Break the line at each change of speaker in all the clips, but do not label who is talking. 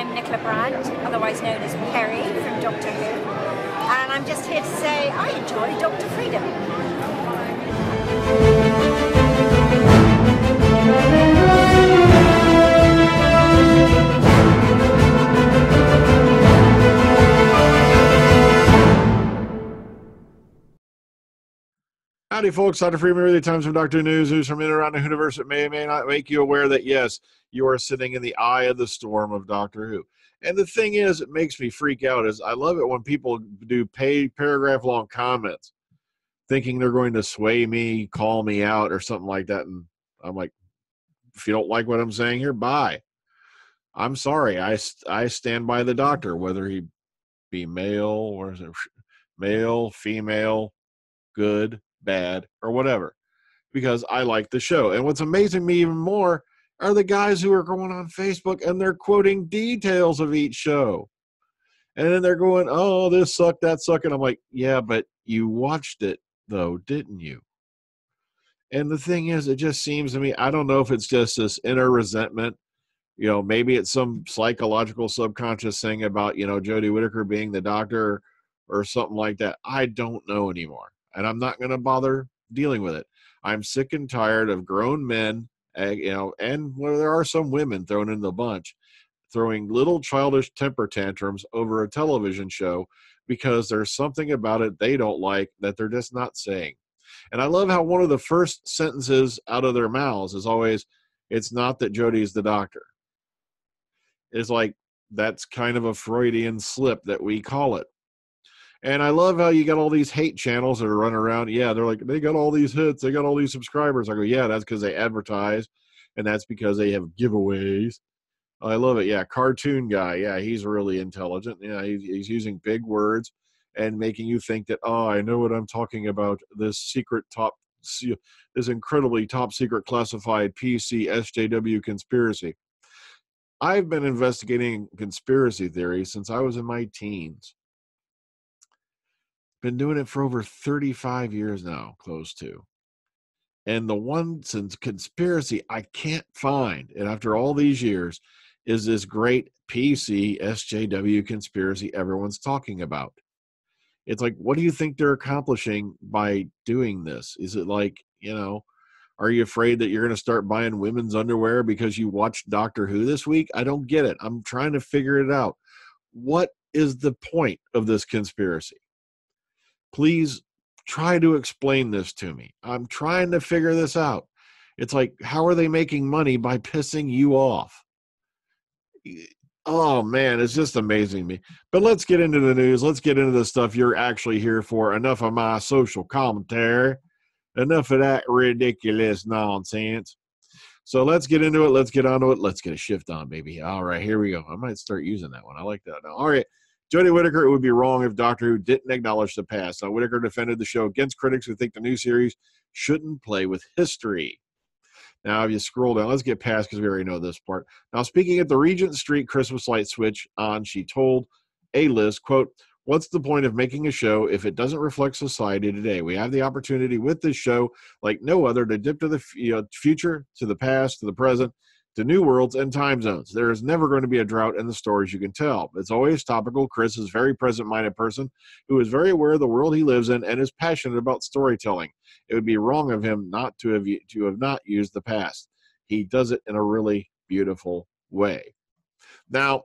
I'm Nicola Brandt, otherwise known as Perry from Doctor Who, and I'm just here to say I enjoy Dr. Freedom.
Howdy, folks. Dr. Freeman, really times from Doctor News from in and around the universe that may or may not make you aware that, yes, you are sitting in the eye of the storm of Doctor Who. And the thing is, it makes me freak out is I love it when people do paragraph-long comments thinking they're going to sway me, call me out, or something like that. And I'm like, if you don't like what I'm saying here, bye. I'm sorry. I stand by the doctor, whether he be male, female, good, bad, or whatever, because I like the show. And what's amazing me even more are the guys who are going on Facebook and they're quoting details of each show. And then they're going, oh, this sucked, that sucked. And I'm like, yeah, but you watched it though, didn't you? And the thing is, it just seems to me, I don't know if it's just this inner resentment. You know, maybe it's some psychological subconscious thing about, you know, Jodie Whittaker being the doctor or something like that. I don't know anymore. And I'm not going to bother dealing with it. I'm sick and tired of grown men, you know, and well, there are some women thrown in the bunch, throwing little childish temper tantrums over a television show because there's something about it they don't like that they're just not saying. And I love how one of the first sentences out of their mouths is always, it's not that Jodie's the doctor. It's like, that's kind of a Freudian slip that we call it. And I love how you got all these hate channels that are running around. Yeah, they're like, they got all these hits. They got all these subscribers. I go, yeah, that's because they advertise. And that's because they have giveaways. I love it. Yeah, cartoon guy. Yeah, he's really intelligent. Yeah, he's using big words and making you think that, oh, I know what I'm talking about. This incredibly top secret classified PC SJW conspiracy. I've been investigating conspiracy theories since I was in my teens. Been doing it for over 35 years now, close to. And the one since conspiracy I can't find, and after all these years, is this great PC SJW conspiracy everyone's talking about. It's like, what do you think they're accomplishing by doing this? Is it like, you know, are you afraid that you're going to start buying women's underwear because you watched Doctor Who this week? I don't get it. I'm trying to figure it out. What is the point of this conspiracy? Please try to explain this to me. I'm trying to figure this out. It's like, how are they making money by pissing you off? Oh, man, it's just amazing me. But let's get into the news. Let's get into the stuff you're actually here for. Enough of my social commentary. Enough of that ridiculous nonsense. So let's get into it. Let's get onto it. Let's get a shift on, baby. All right, here we go. I might start using that one. I like that now. All right. Jodie Whittaker, it would be wrong if Doctor Who didn't acknowledge the past. Now, Whittaker defended the show against critics who think the new series shouldn't play with history. Now, if you scroll down, let's get past because we already know this part. Now, speaking at the Regent Street Christmas light switch on, she told A-List, quote, what's the point of making a show if it doesn't reflect society today? We have the opportunity with this show, like no other, to dip to the future, to the past, to the present, to new worlds and time zones. There is never going to be a drought in the stories you can tell. It's always topical. Chris is a very present-minded person who is very aware of the world he lives in and is passionate about storytelling. It would be wrong of him not to have not used the past. He does it in a really beautiful way. Now,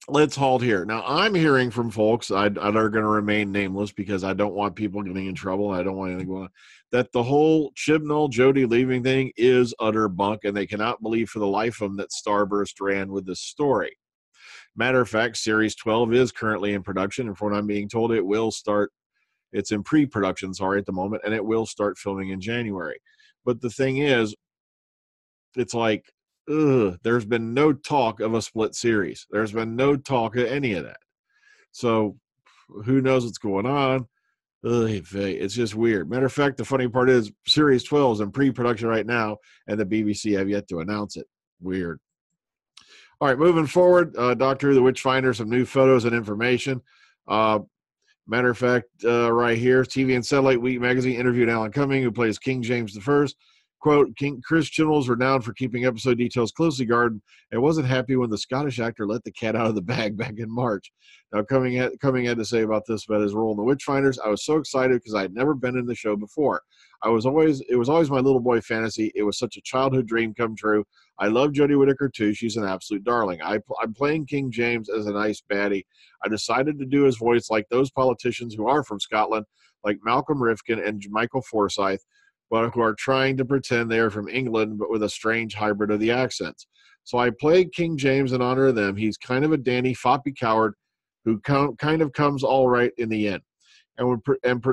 let's halt here. Now, I'm hearing from folks that are going to remain nameless because I don't want people getting in trouble. I don't want anything going on. That the whole Chibnall, Jodie leaving thing is utter bunk, and they cannot believe for the life of them that Starburst ran with this story. Matter of fact, Series 12 is currently in production, and from what I'm being told, it will start. It's in pre-production, at the moment, and it will start filming in January. But the thing is, it's like, there's been no talk of a split series. There's been no talk of any of that. So who knows what's going on? It's just weird. Matter of fact, the funny part is Series 12 is in pre-production right now, and the BBC have yet to announce it. Weird. All right, moving forward, Doctor Who, the Witchfinders, some new photos and information. Matter of fact, right here, TV and Satellite Week magazine interviewed Alan Cumming, who plays King James I. Quote, Chris Chibnall's renowned for keeping episode details closely guarded and wasn't happy when the Scottish actor let the cat out of the bag back in March. Now, Cumming had to say about this, about his role in the Witchfinders. I was so excited because I had never been in the show before. It was always my little boy fantasy. It was such a childhood dream come true. I love Jodie Whittaker too. She's an absolute darling. I'm playing King James as a nice baddie. I decided to do his voice like those politicians who are from Scotland, like Malcolm Rifkin and Michael Forsyth, but who are trying to pretend they are from England, but with a strange hybrid of the accents. So I played King James in honor of them. He's kind of a Danny Foppy coward who kind of comes all right in the end. And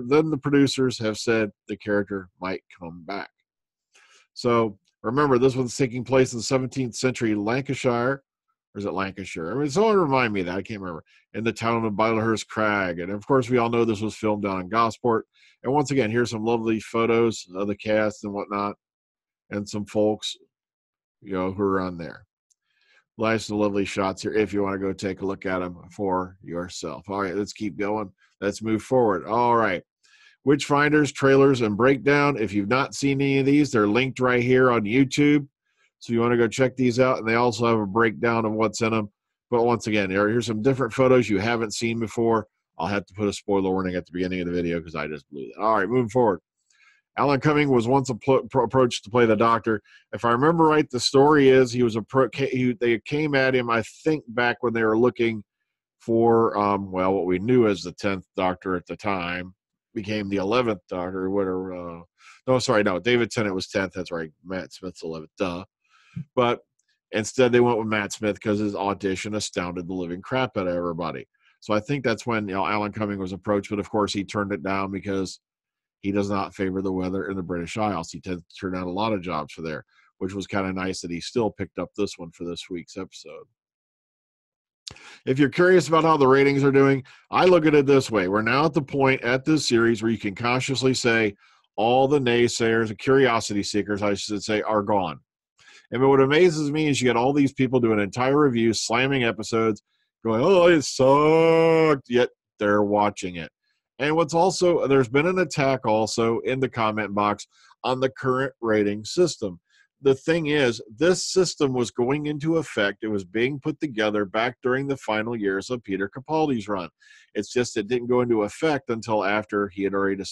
then the producers have said the character might come back. So remember, this one's taking place in the 17th century Lancashire. Or is it Lancashire? I mean, someone remind me of that. I can't remember. In the town of Bylehurst Crag. And, of course, we all know this was filmed down in Gosport. And once again, here's some lovely photos of the cast and whatnot. And some folks, who are on there. Nice and lovely shots here if you want to go take a look at them for yourself. All right, let's keep going. Let's move forward. All right. Witchfinders, trailers, and breakdown. If you've not seen any of these, they're linked right here on YouTube. So you want to go check these out. And they also have a breakdown of what's in them. But once again, here's some different photos you haven't seen before. I'll have to put a spoiler warning at the beginning of the video because I just blew that. All right, moving forward. Alan Cumming was once approached to play the Doctor. If I remember right, the story is they came at him, I think, back when they were looking for, what we knew as the 10th Doctor at the time, became the 11th Doctor, or whatever. David Tennant was 10th. That's right. Matt Smith's 11th. Duh. But instead, they went with Matt Smith because his audition astounded the living crap out of everybody. So I think that's when Alan Cumming was approached. But, of course, he turned it down because he does not favor the weather in the British Isles. He tends to turn down a lot of jobs for there, which was kind of nice that he still picked up this one for this week's episode. If you're curious about how the ratings are doing, I look at it this way. We're now at the point at this series where you can consciously say all the naysayers and curiosity seekers, I should say, are gone. And what amazes me is you get all these people doing entire reviews, slamming episodes, going, oh, it sucked, yet they're watching it. And there's been an attack also in the comment box on the current rating system. The thing is, this system was going into effect. It was being put together back during the final years of Peter Capaldi's run. It's just it didn't go into effect until after he had already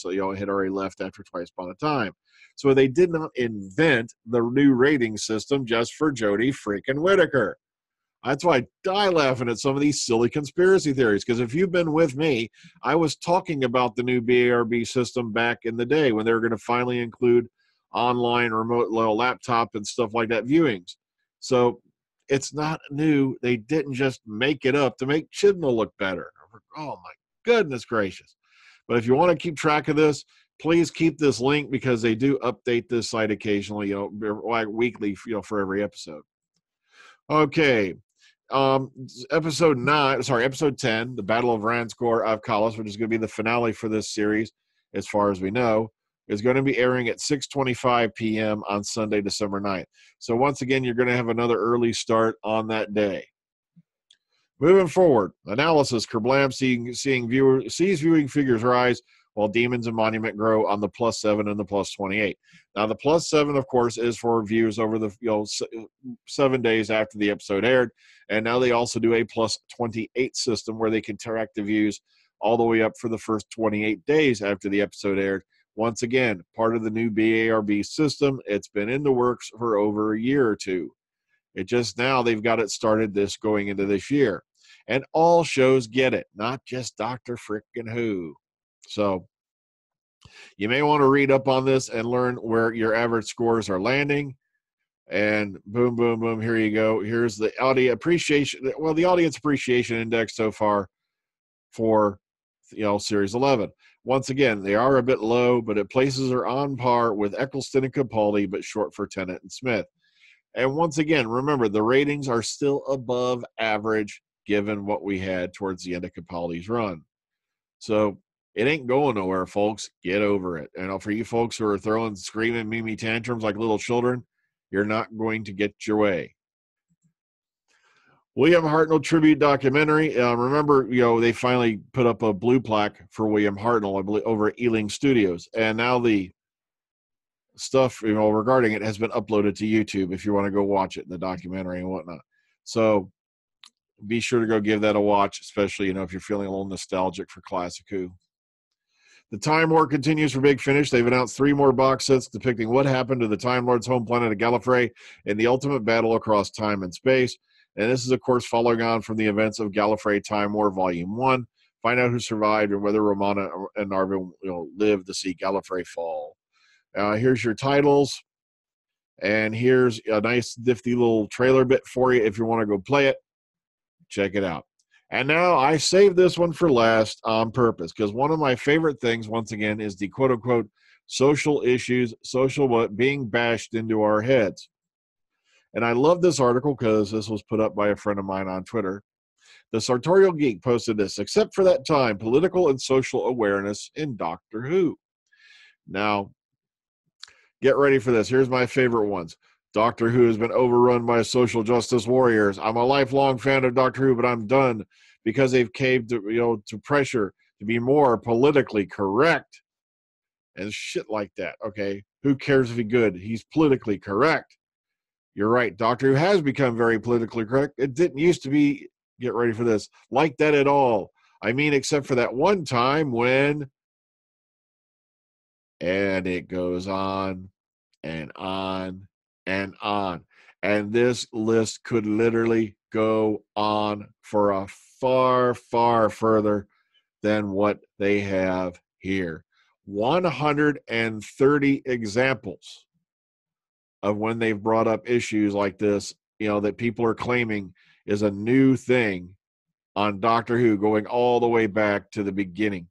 left after Twice Upon a Time. So they did not invent the new rating system just for Jodie freaking Whittaker. That's why I die laughing at some of these silly conspiracy theories, because if you've been with me, I was talking about the new BARB system back in the day when they were going to finally include online remote laptop and stuff like that viewings. So it's not new. They didn't just make it up to make Chibnall look better. Oh, my goodness gracious. But if you want to keep track of this, please keep this link because they do update this site occasionally, like weekly, for every episode. Okay. Episode 10, The Battle of Ranskoor of Kolos, which is going to be the finale for this series, as far as we know, is going to be airing at 6:25 p.m. on Sunday, December 9th. So once again, you're going to have another early start on that day. Moving forward, analysis. Kerblam sees viewing figures rise while demons and monument grow on the +7 and the +28. Now, the +7, of course, is for views over the 7 days after the episode aired. And now they also do a +28 system where they can track the views all the way up for the first 28 days after the episode aired. Once again, part of the new BARB system. It's been in the works for over a year or two. It just now they've got it started going into this year. And all shows get it, not just Dr. Frickin' Who. So you may want to read up on this and learn where your average scores are landing. And boom, boom, boom, here you go. Here's the audience appreciation index so far for Series 11. Once again, they are a bit low, but it places her on par with Eccleston and Capaldi, but short for Tennant and Smith. And once again, remember, the ratings are still above average given what we had towards the end of Capaldi's run. So it ain't going nowhere, folks. Get over it. And for you folks who are screaming Mimi tantrums like little children, you're not going to get your way. William Hartnell tribute documentary. Remember, they finally put up a blue plaque for William Hartnell, I believe, over at Ealing Studios. And now the stuff, regarding it has been uploaded to YouTube if you want to go watch it in the documentary and whatnot. So be sure to go give that a watch, especially, if you're feeling a little nostalgic for Classic Who. The Time War continues for Big Finish. They've announced 3 more box sets depicting what happened to the Time Lord's home planet of Gallifrey in the ultimate battle across time and space. And this is, of course, following on from the events of Gallifrey Time War Volume 1. Find out who survived and whether Romana and Narvin will live to see Gallifrey fall. Here's your titles. And here's a nice, nifty little trailer bit for you if you want to go play it. Check it out. And now I saved this one for last on purpose, because one of my favorite things, once again, is the quote-unquote social issues, being bashed into our heads. And I love this article because this was put up by a friend of mine on Twitter. The Sartorial Geek posted this: except for that time, political and social awareness in Doctor Who. Now, get ready for this. Here's my favorite ones. Doctor Who has been overrun by social justice warriors. I'm a lifelong fan of Doctor Who, but I'm done because they've caved to pressure to be more politically correct and shit like that. Okay, who cares if he's good? He's politically correct. You're right. Doctor Who has become very politically correct. It didn't used to be, get ready for this, like that at all. I mean, except for that one time when, and it goes on and on and on. And this list could literally go on for a far, far further than what they have here. 130 examples of when they've brought up issues like this, that people are claiming is a new thing on Doctor Who, going all the way back to the beginning.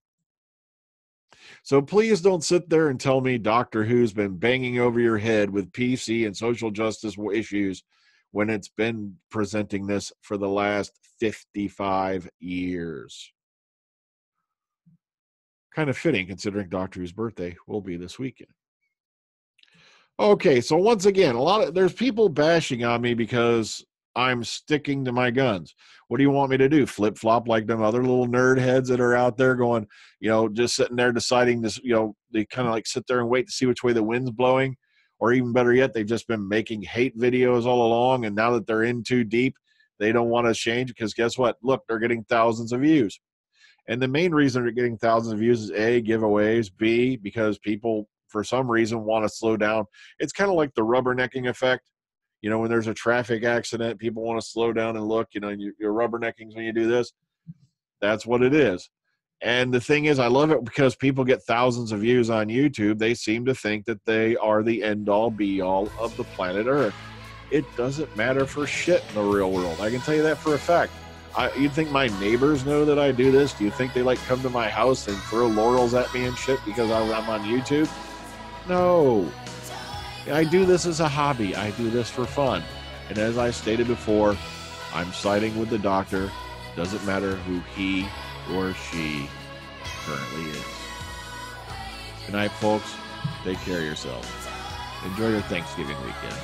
So please don't sit there and tell me Doctor Who's been banging over your head with PC and social justice issues when it's been presenting this for the last 55 years. Kind of fitting, considering Doctor Who's birthday will be this weekend. Okay, so once again, there's people bashing on me because I'm sticking to my guns. What do you want me to do? Flip-flop like them other little nerd heads that are out there going, just sitting there deciding this, they kind of like sit there and wait to see which way the wind's blowing. Or even better yet, they've just been making hate videos all along, and now that they're in too deep, they don't want to change, because guess what? Look, they're getting thousands of views. And the main reason they're getting thousands of views is A, giveaways, B, because people, for some reason, want to slow down. It's kind of like the rubbernecking effect. When there's a traffic accident, people want to slow down and look, you're rubberneckings when you do this. That's what it is. And the thing is, I love it because people get thousands of views on YouTube. They seem to think that they are the end-all, be-all of the planet Earth. It doesn't matter for shit in the real world. I can tell you that for a fact. You'd think my neighbors know that I do this? Do you think they come to my house and throw laurels at me and shit because I'm on YouTube? No. I do this as a hobby. I do this for fun. And as I stated before, I'm siding with the Doctor. Doesn't matter who he or she currently is. Good night, folks. Take care of yourselves. Enjoy your Thanksgiving weekend.